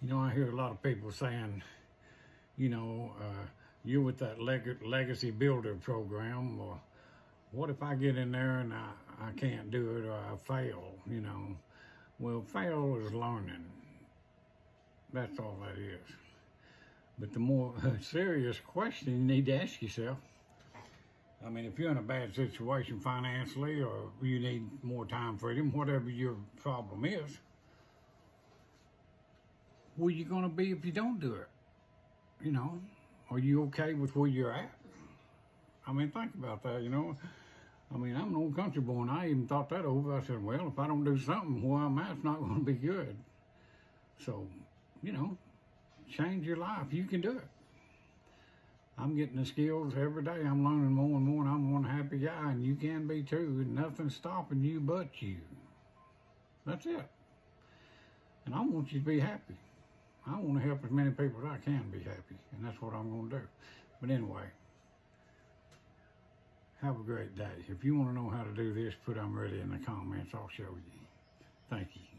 You know, I hear a lot of people saying, you know, you're with that legacy builder program, or what if I get in there and I can't do it or I fail, you know? Well, fail is learning. That's all that is. But the more serious question you need to ask yourself, I mean, if you're in a bad situation financially or you need more time freedom, whatever your problem is, where you going to be if you don't do it? You know, are you okay with where you're at? I mean, think about that, you know. I mean, I'm an old country boy, and I even thought that over. I said, well, if I don't do something where I'm at, it's not going to be good. So, you know, change your life. You can do it. I'm getting the skills every day. I'm learning more and more, and I'm one happy guy, and you can be too. And nothing's stopping you but you. That's it. And I want you to be happy. I want to help as many people as I can be happy, and that's what I'm going to do. But anyway, have a great day. If you want to know how to do this, put "I'm ready" in the comments. I'll show you. Thank you.